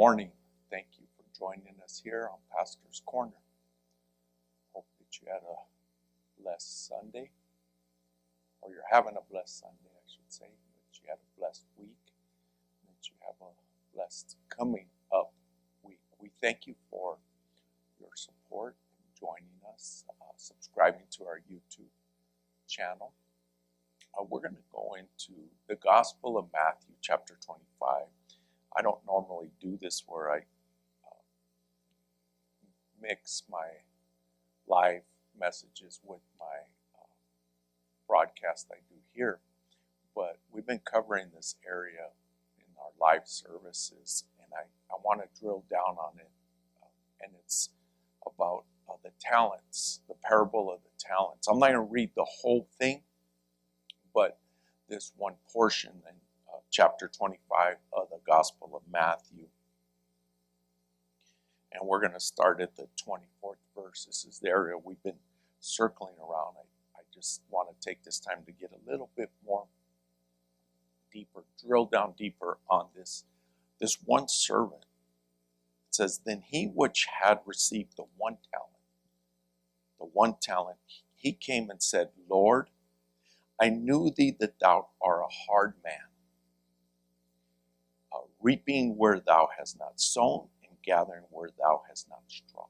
morning. Thank you for joining us here on Pastor's Corner. Hope that you had a blessed Sunday, or you're having a blessed Sunday, I should say, that you had a blessed week, that you have a blessed coming up week. We thank you for your support and joining us, subscribing to our YouTube channel. We're going to go into the Gospel of Matthew, chapter 25. I don't normally do this where I mix my live messages with my broadcast I do here, but we've been covering this area in our live services, and I want to drill down on it, and it's about the talents, the parable of the talents. I'm not going to read the whole thing, but this one portion in chapter 25 of the Gospel of Matthew. And we're going to start at the 24th verse. This is the area we've been circling around. I just want to take this time to get a little bit more deeper, drill down deeper on this one servant. It says, then he which had received the one talent, he came and said, Lord, I knew thee that thou art a hard man, reaping where thou hast not sown, and gathering where thou hast not straw.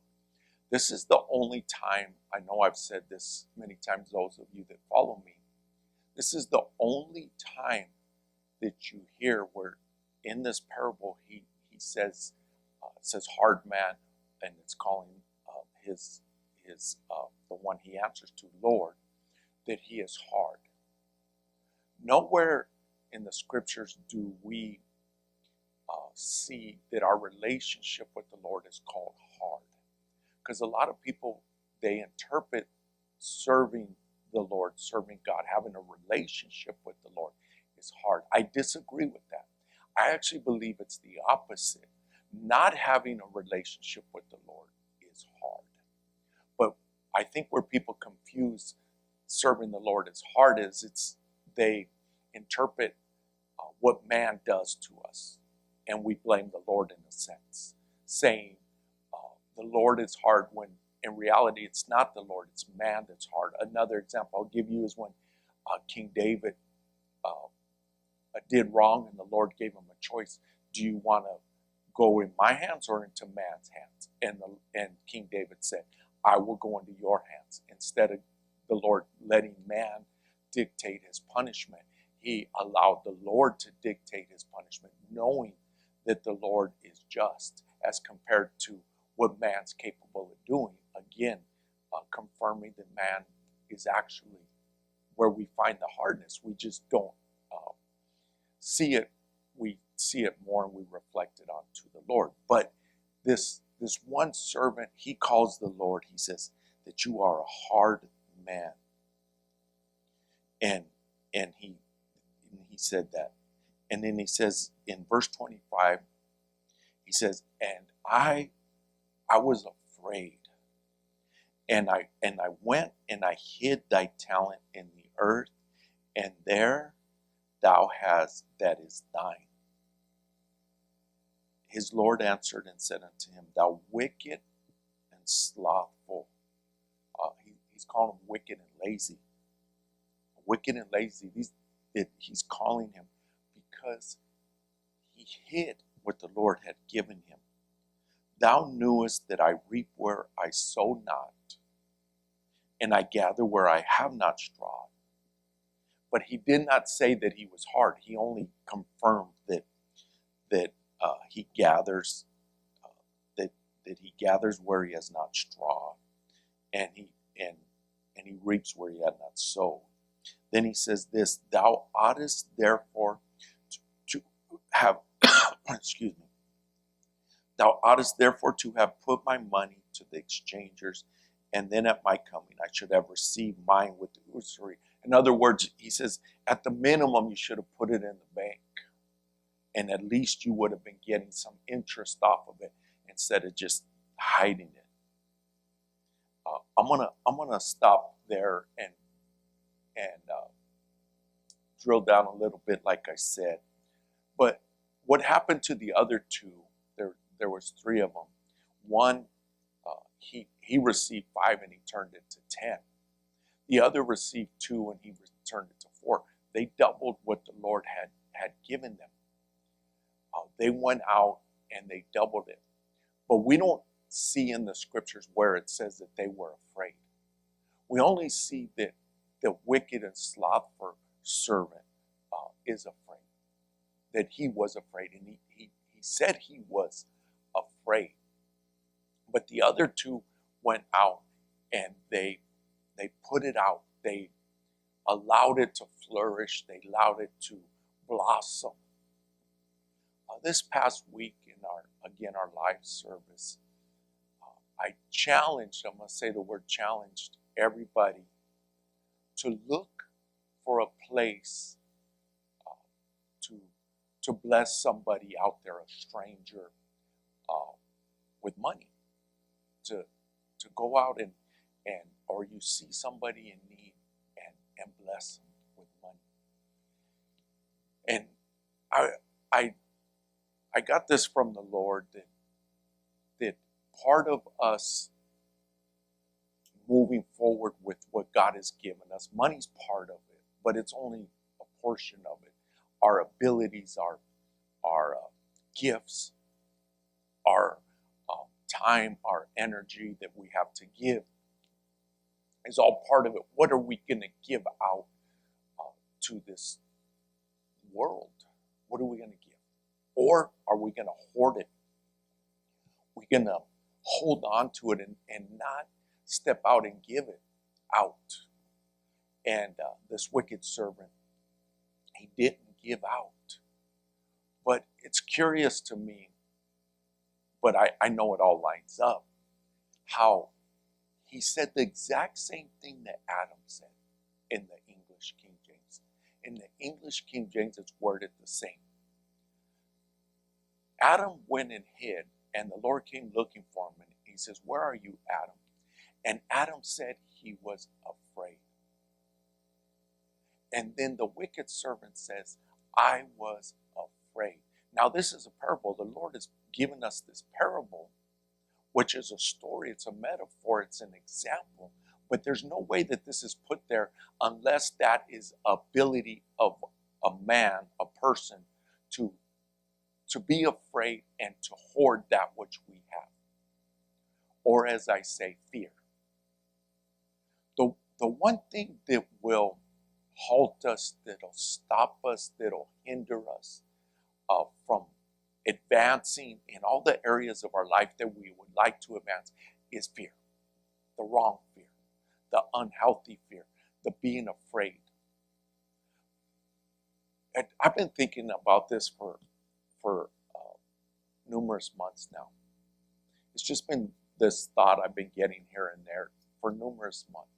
This is the only time, I know I've said this many times, those of you that follow me, this is the only time that you hear where in this parable he says, it says hard man, and it's calling his the one he answers to, Lord, that he is hard. Nowhere in the scriptures do we see that our relationship with the Lord is called hard. Because a lot of people, they interpret serving the Lord, serving God, having a relationship with the Lord is hard. I disagree with that. I actually believe it's the opposite. Not having a relationship with the Lord is hard. But I think where people confuse serving the Lord as hard is they interpret what man does to us. And we blame the Lord in a sense, saying the Lord is hard when in reality it's not the Lord, it's man that's hard. Another example I'll give you is when King David did wrong and the Lord gave him a choice. Do you want to go in my hands or into man's hands? And King David said, I will go into your hands. Instead of the Lord letting man dictate his punishment, he allowed the Lord to dictate his punishment, knowing that the Lord is just as compared to what man's capable of doing. Again, confirming that man is actually where we find the hardness. We just don't see it. We see it more and we reflect it onto the Lord. But this one servant, he calls the Lord, he says, that you are a hard man. And he said that. And then he says in verse 25, he says, and I was afraid. And I went and I hid thy talent in the earth, and there thou hast that is thine. His Lord answered and said unto him, thou wicked and slothful. He's calling him wicked and lazy. Wicked and lazy. He's calling him because he hid what the Lord had given him. Thou knewest that I reap where I sow not, and I gather where I have not strawed. But he did not say that he was hard. He only confirmed that he gathers that he gathers where he has not strawed, and he reaps where he had not sown. Then he says this, thou oughtest therefore to have, excuse me, thou oughtest therefore to have put my money to the exchangers, and then at my coming I should have received mine with usury. In other words, he says, at the minimum you should have put it in the bank, and at least you would have been getting some interest off of it instead of just hiding it. I'm gonna stop there and drill down a little bit, like I said. But what happened to the other two? there was 3 of them. One, he received 5 and he turned it to 10. The other received 2 and he turned it to 4. They doubled what the Lord had given them. They went out and they doubled it. But we don't see in the scriptures where it says that they were afraid. We only see that the wicked and slothful servant is afraid. That he was afraid, and he said he was afraid. But the other 2 went out and they put it out. They allowed it to flourish. They allowed it to blossom. This past week in our live service, I challenged, I'm going to say the word challenged, everybody to look for a place to bless somebody out there, a stranger, with money. To go out and or you see somebody in need and bless them with money. And I got this from the Lord that part of us moving forward with what God has given us, money's part of it, but it's only a portion of it. Our abilities, our gifts, our time, our energy that we have to give is all part of it. What are we going to give out to this world? What are we going to give? Or are we going to hoard it? We're going to hold on to it and not step out and give it out. And this wicked servant, he didn't give out. But it's curious to me, but I know it all lines up, how he said the exact same thing that Adam said in the English King James. In the English King James, it's worded the same. Adam went and hid, and the Lord came looking for him, and he says, "Where are you, Adam?" And Adam said he was afraid. And then the wicked servant says, "I was afraid." Now this is a parable. The Lord has given us this parable, which is a story, it's a metaphor, it's an example. But there's no way that this is put there unless that is ability of a man, a person, to be afraid and to hoard that which we have. Or as I say, fear. The one thing that will halt us, that'll stop us, that'll hinder us from advancing in all the areas of our life that we would like to advance is fear. The wrong fear, the unhealthy fear, the being afraid. And I've been thinking about this for numerous months now. It's just been this thought I've been getting here and there for numerous months.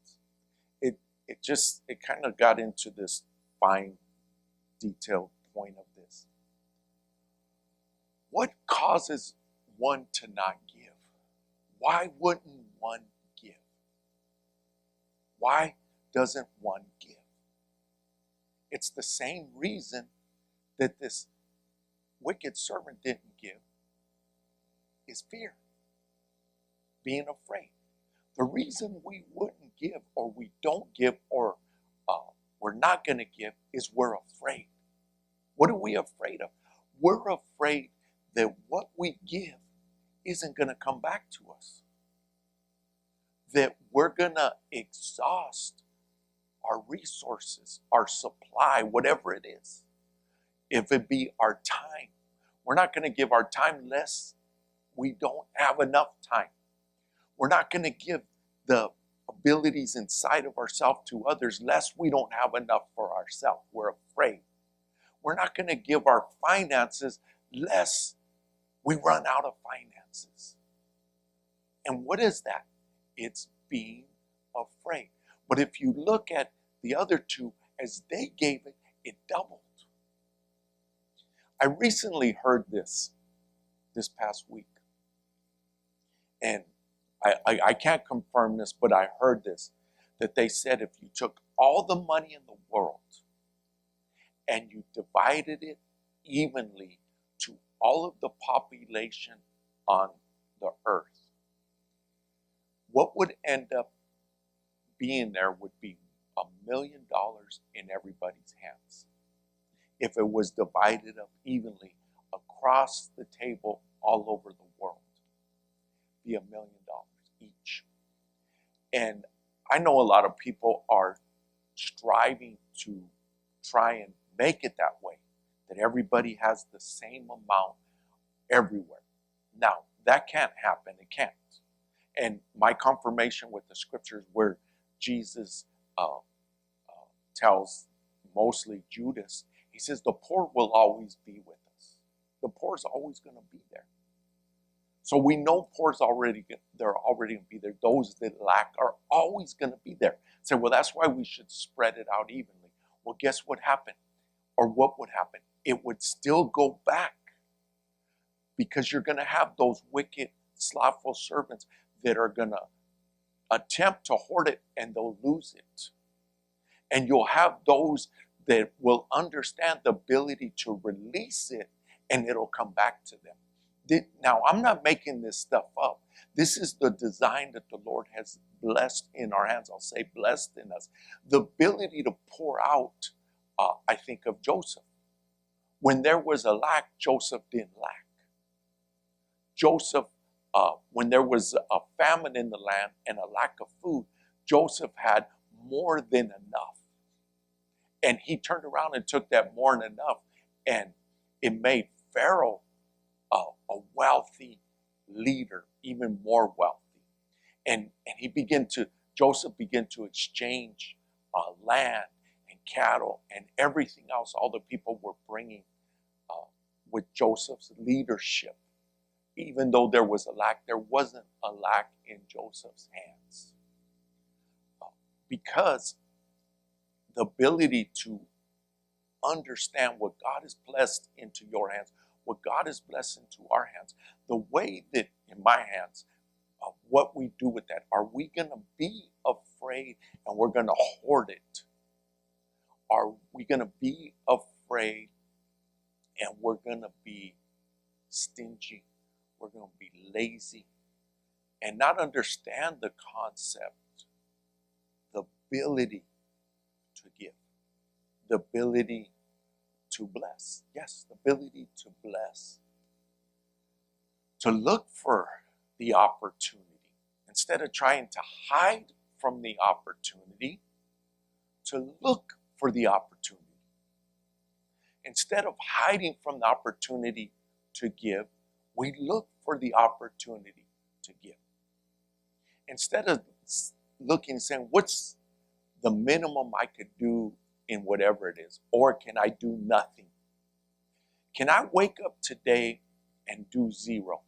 It kind of got into this fine, detailed point of this. What causes one to not give? Why wouldn't one give? Why doesn't one give? It's the same reason that this wicked servant didn't give, is fear, being afraid. The reason we wouldn't give, or we don't give, or we're not going to give is we're afraid. What are we afraid of? We're afraid that what we give isn't going to come back to us. That we're going to exhaust our resources, our supply, whatever it is. If it be our time, we're not going to give our time lest we don't have enough time. We're not going to give the abilities inside of ourselves to others lest we don't have enough for ourselves. We're afraid. We're not going to give our finances lest we run out of finances. And what is that? It's being afraid. But if you look at the other 2, as they gave it, it doubled. I recently heard this past week. And I can't confirm this, but I heard this, that they said if you took all the money in the world and you divided it evenly to all of the population on the earth, what would end up being there would be $1 million in everybody's hands. If it was divided up evenly across the table all over the world, be $1 million each. And I know a lot of people are striving to try and make it that way, that everybody has the same amount everywhere. Now, that can't happen. It can't. And my confirmation with the scriptures where Jesus tells mostly Judas, he says, the poor will always be with us. The poor is always going to be there. So we know they're already going to be there. Those that lack are always going to be there. So, well, that's why we should spread it out evenly. Well, guess what happened? Or what would happen? It would still go back, because you're going to have those wicked, slothful servants that are going to attempt to hoard it, and they'll lose it. And you'll have those that will understand the ability to release it, and it'll come back to them. Now, I'm not making this stuff up. This is the design that the Lord has blessed in our hands. I'll say blessed in us. The ability to pour out, I think of Joseph. When there was a lack, Joseph didn't lack. Joseph, when there was a famine in the land and a lack of food, Joseph had more than enough. And he turned around and took that more than enough, and it made Pharaoh a wealthy leader, even more wealthy. And Joseph began to exchange land and cattle and everything else all the people were bringing with Joseph's leadership. Even though there was a lack, there wasn't a lack in Joseph's hands. Because the ability to understand what God has blessed into your hands, what God has blessed into our hands, the way that in my hands, what we do with that, are we going to be afraid and we're going to hoard it? Are we going to be afraid and we're going to be stingy? We're going to be lazy and not understand the concept, the ability to give, the ability to bless. Yes, the ability to bless. To look for the opportunity. Instead of trying to hide from the opportunity, to look for the opportunity. Instead of hiding from the opportunity to give, we look for the opportunity to give. Instead of looking and saying, what's the minimum I could do in whatever it is? Or can I do nothing? Can I wake up today and do zero?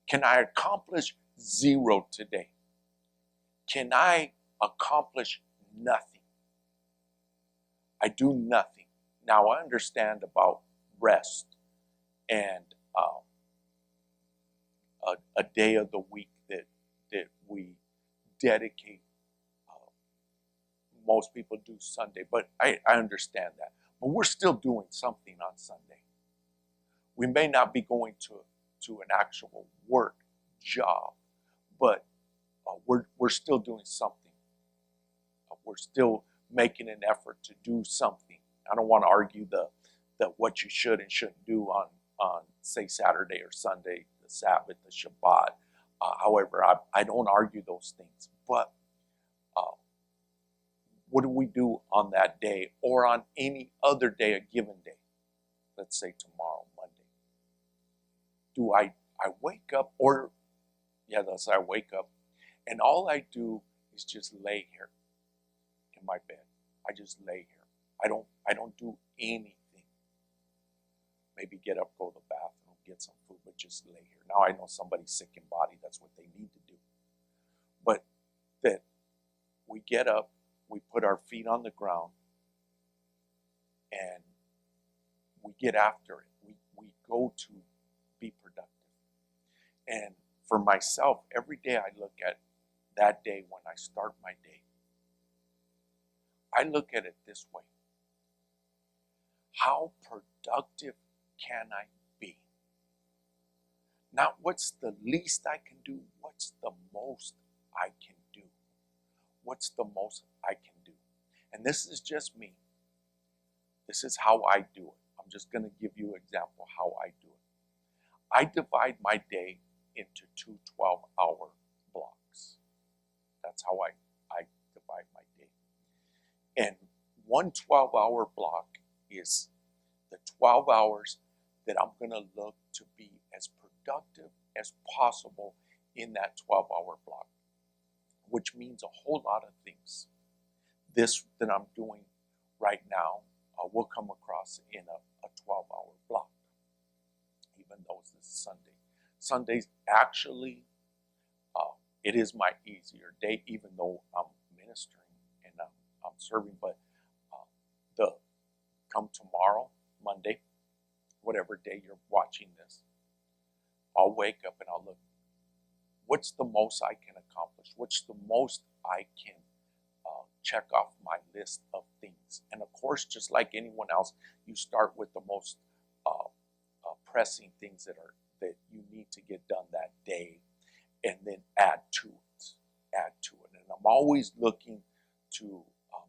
Can I accomplish zero today? Can I accomplish nothing? I do nothing. Now I understand about rest and a day of the week that we dedicate. Most people do Sunday, but I understand that. But we're still doing something on Sunday. We may not be going to an actual work job, but we're still doing something. We're still making an effort to do something. I don't want to argue the what you should and shouldn't do on say Saturday or Sunday, the Sabbath, the Shabbat. However, I don't argue those things. But what do we do on that day or on any other day, a given day? Let's say tomorrow, Monday. Do I wake up, or let's say I wake up and all I do is just lay here in my bed. I just lay here. I don't do anything. Maybe get up, go to the bathroom, get some food, but just lay here. Now I know somebody's sick in body, that's what they need to do. But that we get up, we put our feet on the ground, and we get after it. We go to be productive. And for myself, every day I look at that day when I start my day, I look at it this way. How productive can I be? Not what's the least I can do, what's the most I can do. What's the most I can do? And this is just me. This is how I do it. I'm just going to give you an example how I do it. I divide my day into two 12-hour blocks. That's how I divide my day. And one 12-hour block is the 12 hours that I'm going to look to be as productive as possible in that 12-hour block, which means a whole lot of things. This that I'm doing right now will come across in a 12-hour block, even though this is Sunday. Sundays actually, it is my easier day, even though I'm ministering and I'm serving. But come tomorrow, Monday, whatever day you're watching this, I'll wake up and I'll look, what's the most I can accomplish? What's the most I can check off my list of things? And of course, just like anyone else, you start with the most pressing things that you need to get done that day, and then add to it. And I'm always looking to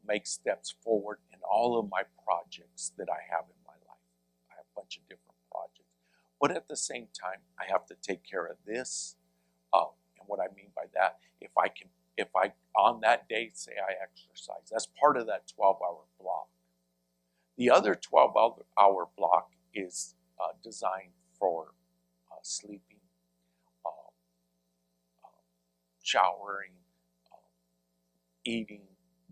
make steps forward in all of my projects that I have in my life. I have a bunch of different projects. But at the same time, I have to take care of this. And what I mean by that, if I on that day say I exercise, that's part of that 12-hour block. The other 12-hour block is designed for sleeping, showering, eating,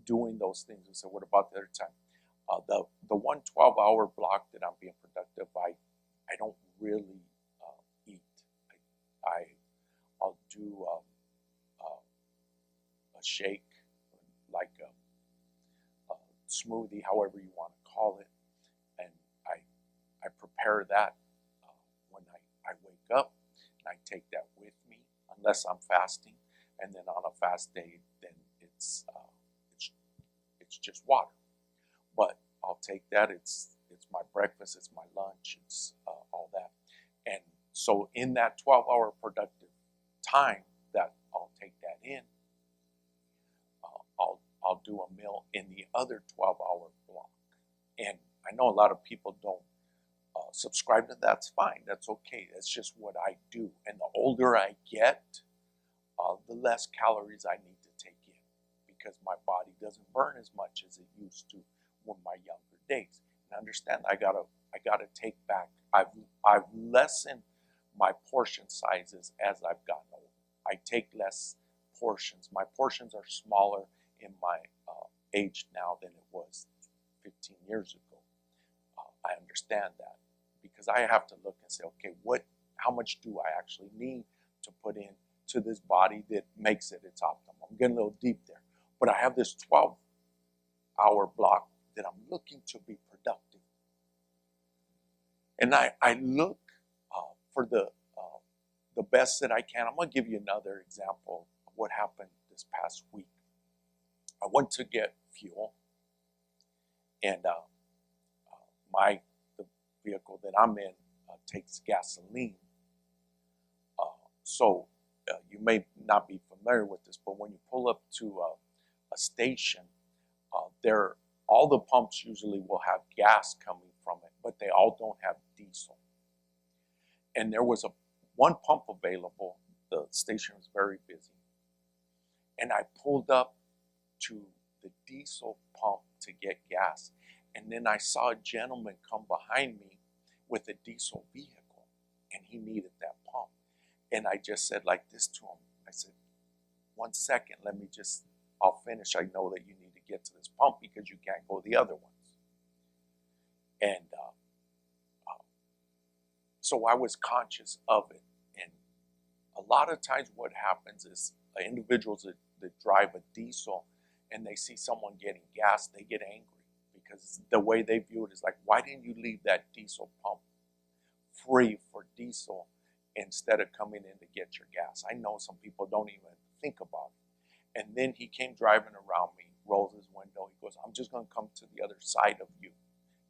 doing those things. And so what about the other time? The one 12-hour block that I'm being productive, I don't really eat. I'll do a shake, like a smoothie, however you want to call it, and I prepare that when I wake up, and I take that with me, unless I'm fasting. And then on a fast day, then it's just water. But I'll take that. It's my breakfast. It's my lunch. It's all that. And so in that 12-hour productive time that I'll take that in, I'll do a meal in the other 12-hour block. And I know a lot of people don't subscribe to that. That's fine. That's okay. That's just what I do. And the older I get, the less calories I need to take in, because my body doesn't burn as much as it used to in my younger days. And understand, I gotta take back. I've lessened my portion sizes as I've gotten older. I take less portions. My portions are smaller in my age now than it was 15 years ago. I understand that, because I have to look and say, okay, how much do I actually need to put in to this body that makes it its optimum? I'm getting a little deep there. But I have this 12-hour block that I'm looking to be productive. And I look for the best that I can. I'm going to give you another example of what happened this past week. I went to get fuel, and the vehicle that I'm in takes gasoline. So you may not be familiar with this, but when you pull up to a station, all the pumps usually will have gas coming from it, but they all don't have diesel. And there was one pump available. The station was very busy. And I pulled up to the diesel pump to get gas. And then I saw a gentleman come behind me with a diesel vehicle, and he needed that pump. And I just said like this to him. I said, 1 second, I'll finish. I know that you need to get to this pump because you can't go the other ones. And so I was conscious of it. And a lot of times what happens is individuals that drive a diesel and they see someone getting gas, they get angry, because the way they view it is like, why didn't you leave that diesel pump free for diesel instead of coming in to get your gas? I know some people don't even think about it. And then he came driving around me, rolls his window. He goes, I'm just going to come to the other side of you,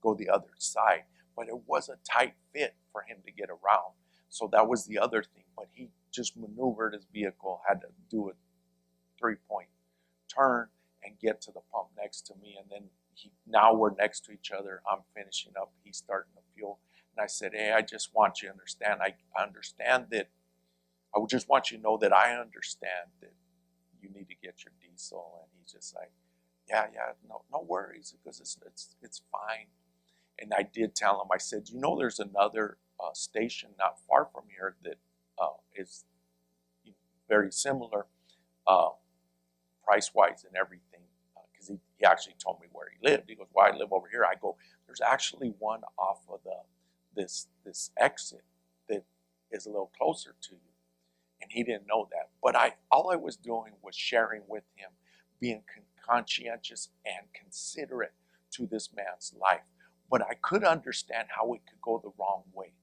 go the other side. But it was a tight fit for him to get around. So that was the other thing. But he just maneuvered his vehicle, had to do a 3-point turn and get to the pump next to me. And then now we're next to each other. I'm finishing up. He's starting to fuel. And I said, hey, I just want you to understand. I understand that. I would just want you to know that I understand that you need to get your diesel. And he's just like, yeah, no worries, because it's fine. And I did tell him, I said, there's another station not far from here that is very similar price-wise and everything, because he actually told me where he lived. He goes, why I live over here? I go, there's actually one off of this exit that is a little closer to you. And he didn't know that. But all I was doing was sharing with him, being conscientious and considerate to this man's life. But I could understand how it could go the wrong way.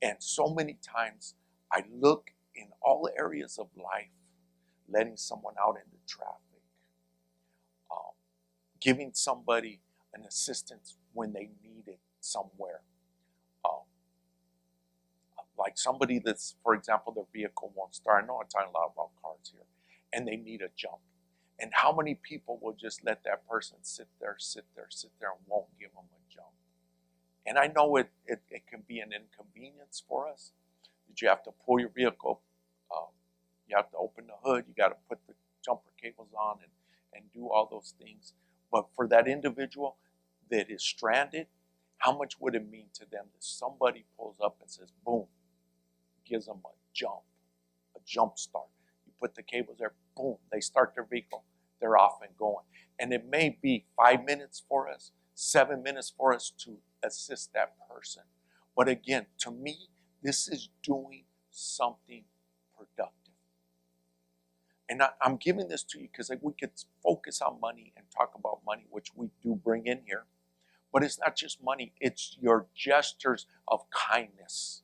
And so many times I look in all areas of life, letting someone out into traffic, giving somebody an assistance when they need it somewhere. Like somebody that's, for example, their vehicle won't start. I know I'm talking a lot about cars here, and they need a jump. And how many people will just let that person sit there, and won't give them a jump? And I know it can be an inconvenience for us, that you have to pull your vehicle, you have to open the hood, you got to put the jumper cables on and do all those things. But for that individual that is stranded, how much would it mean to them that somebody pulls up and says, boom, gives them a jump start. You put the cables there, boom, they start their vehicle, they're off and going. And it may be 5 minutes for us, 7 minutes for us to assist that person. But again, to me, this is doing something productive. And I'm giving this to you because we could focus on money and talk about money, which we do bring in here. But it's not just money, it's your gestures of kindness.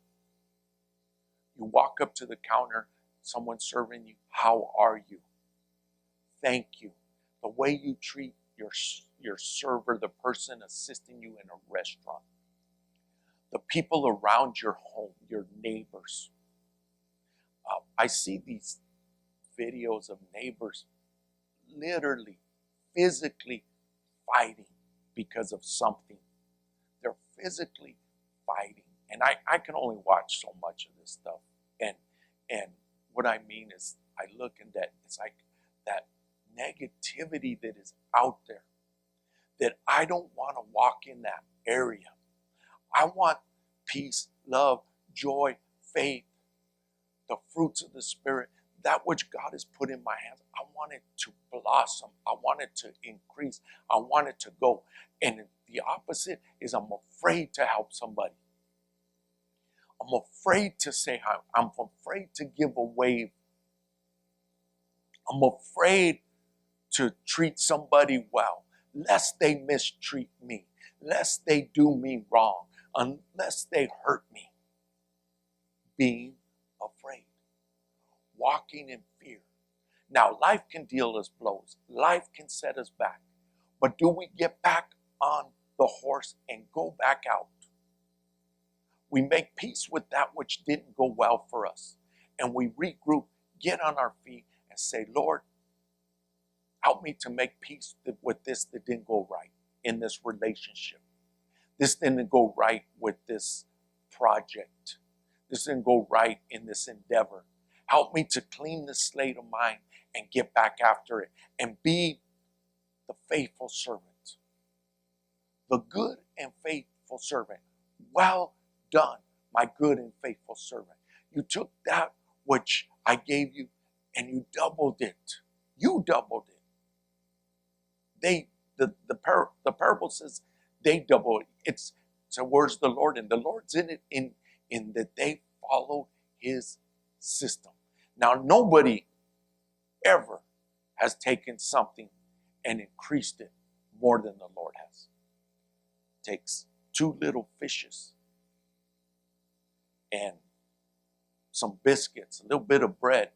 You walk up to the counter, someone's serving you, how are you? Thank you. The way you treat your server, the person assisting you in a restaurant, the people around your home, your neighbors. I see these videos of neighbors literally, physically fighting because of something. They're physically fighting. And I can only watch so much of this stuff. And what I mean is, I look at that, it's like that negativity that is out there, that I don't want to walk in that area. I want peace, love, joy, faith, the fruits of the Spirit, that which God has put in my hands. I want it to blossom. I want it to increase. I want it to go. And the opposite is I'm afraid to help somebody. I'm afraid to say hi. I'm afraid to give a wave. I'm afraid to treat somebody well, lest they mistreat me, lest they do me wrong, unless they hurt me. Being afraid. Walking in fear. Now, life can deal us blows. Life can set us back. But do we get back on the horse and go back out? We make peace with that which didn't go well for us. And we regroup, get on our feet, and say, Lord, help me to make peace with this that didn't go right in this relationship. This didn't go right with this project. This didn't go right in this endeavor. Help me to clean the slate of mine and get back after it and be the faithful servant. The good and faithful servant. Well done, my good and faithful servant. You took that which I gave you and you doubled it. You doubled it. The parable says they doubled it. So where's the Lord? And the Lord's in it in that they followed his system. Now, nobody ever has taken something and increased it more than the Lord has. Takes 2 little fishes and some biscuits, a little bit of bread,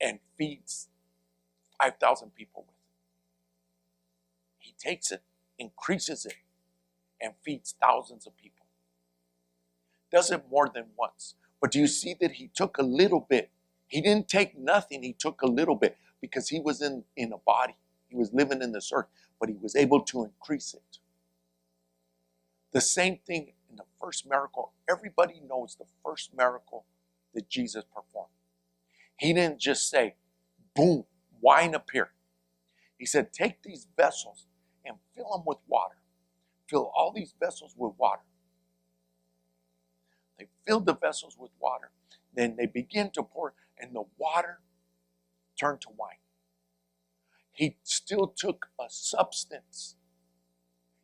and feeds 5,000 people with it. He takes it, increases it, and feeds thousands of people. Does it more than once. But do you see that he took a little bit? He didn't take nothing. He took a little bit because he was in a body. He was living in this earth, but he was able to increase it. The same thing in the first miracle. Everybody knows the first miracle that Jesus performed. He didn't just say, boom, wine appeared. He said, take these vessels and fill them with water. Fill all these vessels with water. They filled the vessels with water. Then they began to pour, and the water turned to wine. He still took a substance.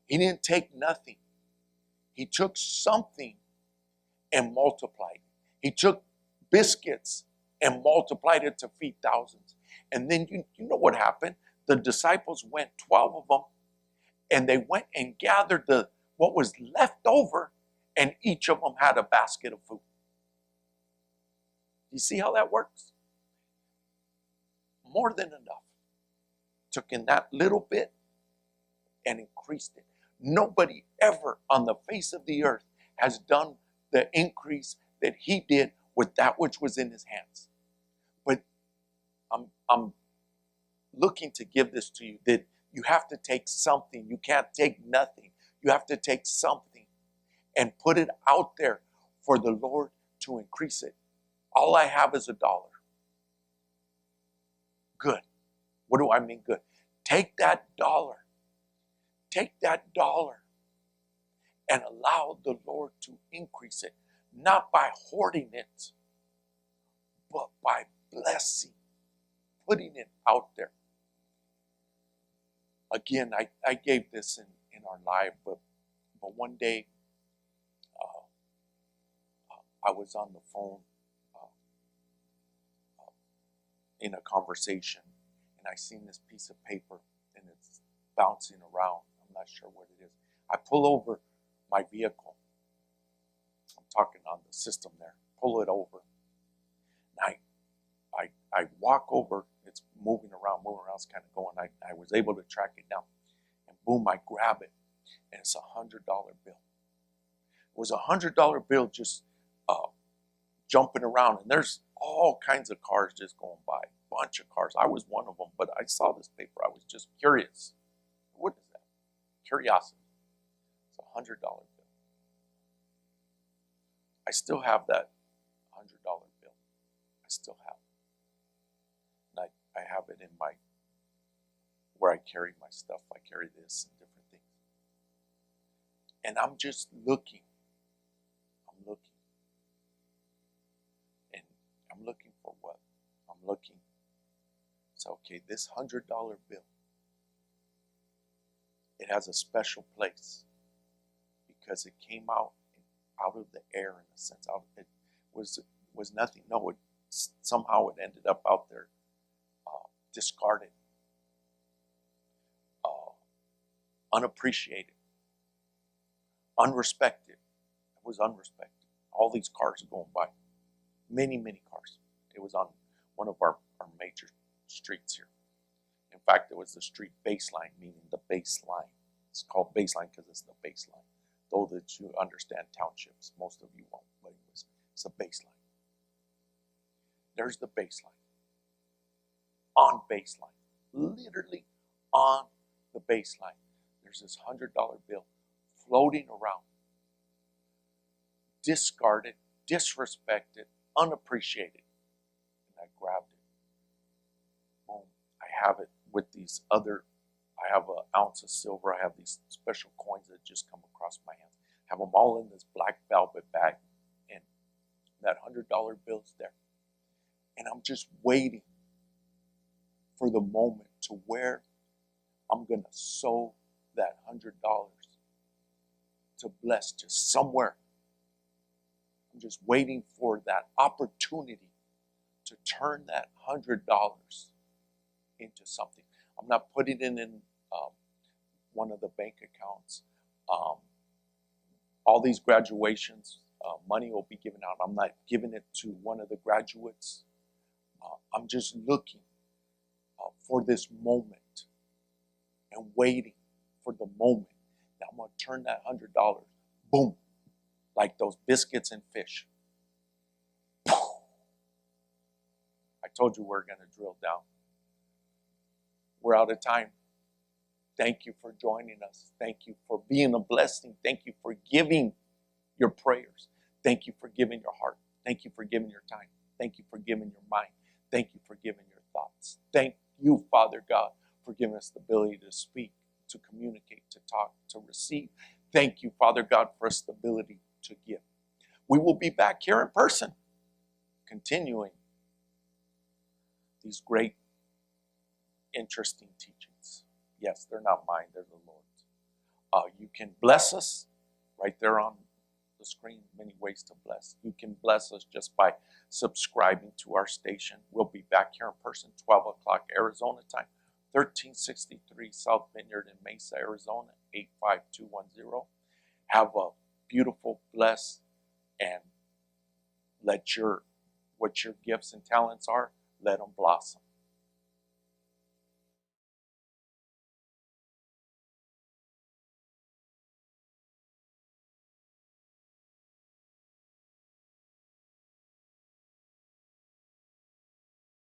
He didn't take nothing. He took something and multiplied it. He took biscuits and multiplied it to feed thousands. And then you know what happened? The disciples went, 12 of them, and they went and gathered what was left over, and each of them had a basket of food. You see how that works? More than enough. Took in that little bit and increased it. Nobody ever on the face of the earth has done the increase that he did with that which was in his hands. But I'm looking to give this to you, that you have to take something. You can't take nothing. You have to take something and put it out there for the Lord to increase it. All I have is $1. Good. What do I mean good? Take that $1. Take that $1 and allow the Lord to increase it. Not by hoarding it, but by blessing, putting it out there. Again, I gave this in our live, but one day I was on the phone in a conversation, and I seen this piece of paper, and it's bouncing around. I'm not sure what it is. I pull over my vehicle. I'm talking on the system there. Pull it over. And I walk over. It's moving around. It's kind of going. I was able to track it down. And boom, I grab it. And it's $100 bill. It was $100 bill just jumping around. And there's all kinds of cars just going by. A bunch of cars. I was one of them, but I saw this paper. I was just curious. What is that? Curiosity. It's $100 bill. I still have that $100 bill. I still have it. And I have it in where I carry my stuff. I carry this and different things. And I'm just looking. I'm looking. And I'm looking for what? I'm looking. So, okay, this $100 bill, it has a special place because it came out of the air, in a sense. It was nothing. No, somehow it ended up out there, discarded, unappreciated, unrespected. It was unrespected. All these cars are going by. Many, many cars. It was on one of our major streets here. In fact, it was the street baseline, meaning the baseline. It's called baseline because it's the baseline. Though that you understand townships, most of you won't, but it's a baseline. There's the baseline. On baseline. Literally on the baseline. There's this $100 bill floating around. Discarded, disrespected, unappreciated. And I grabbed it. Boom. I have it with these other, I have an ounce of silver. I have these special coins that just come across my hands. I have them all in this black velvet bag. And that $100 bill's there. And I'm just waiting for the moment to where I'm going to sow that $100 to bless just somewhere. I'm just waiting for that opportunity to turn that $100 into something. I'm not putting it in one of the bank accounts. All these graduations, money will be given out. I'm not giving it to one of the graduates. I'm just looking for this moment and waiting for the moment that I'm going to turn that $100, boom, like those biscuits and fish. told you we're going to drill down. We're out of time. Thank you for joining us. Thank you for being a blessing. Thank you for giving your prayers. Thank you for giving your heart. Thank you for giving your time. Thank you for giving your mind. Thank you for giving your thoughts. Thank you, Father God, for giving us the ability to speak, to communicate, to talk, to receive. Thank you, Father God, for us the ability to give. We will be back here in person, continuing these great, interesting teachings. Yes, they're not mine, they're the Lord's. You can bless us right there on the screen. Many ways to bless. You can bless us just by subscribing to our station. We'll be back here in person, 12 o'clock Arizona time, 1363 South Vineyard in Mesa, Arizona, 85210. Have a beautiful, blessed, and let what your gifts and talents are, let them blossom.